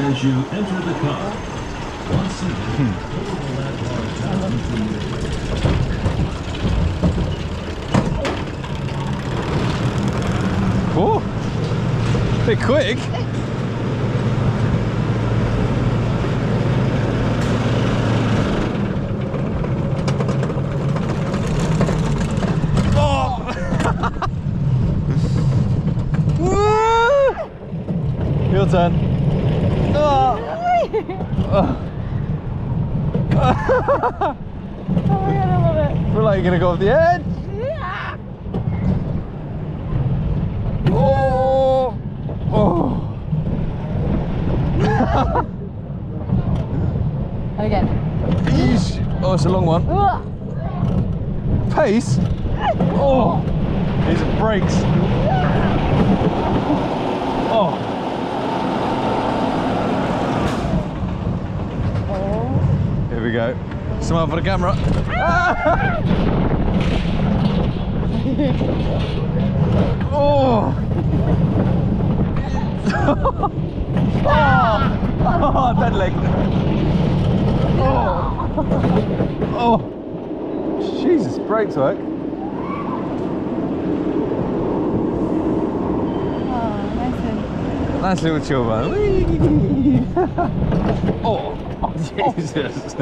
as you enter the car. Once seated, pull that bar down to your... Oh, bit quick. Your turn. Oh. Oh my god, I love it. Feel like you're gonna go off the edge. Yeah. Oh. Oh. And again. Eesh. Oh, it's a long one. Pace. Oh. These are brakes. Oh. Here we go. Smile for the camera. Oh. Oh, dead leg. Oh. Oh. Jesus, brakes work. Nice little chill, man. Oh, Jesus.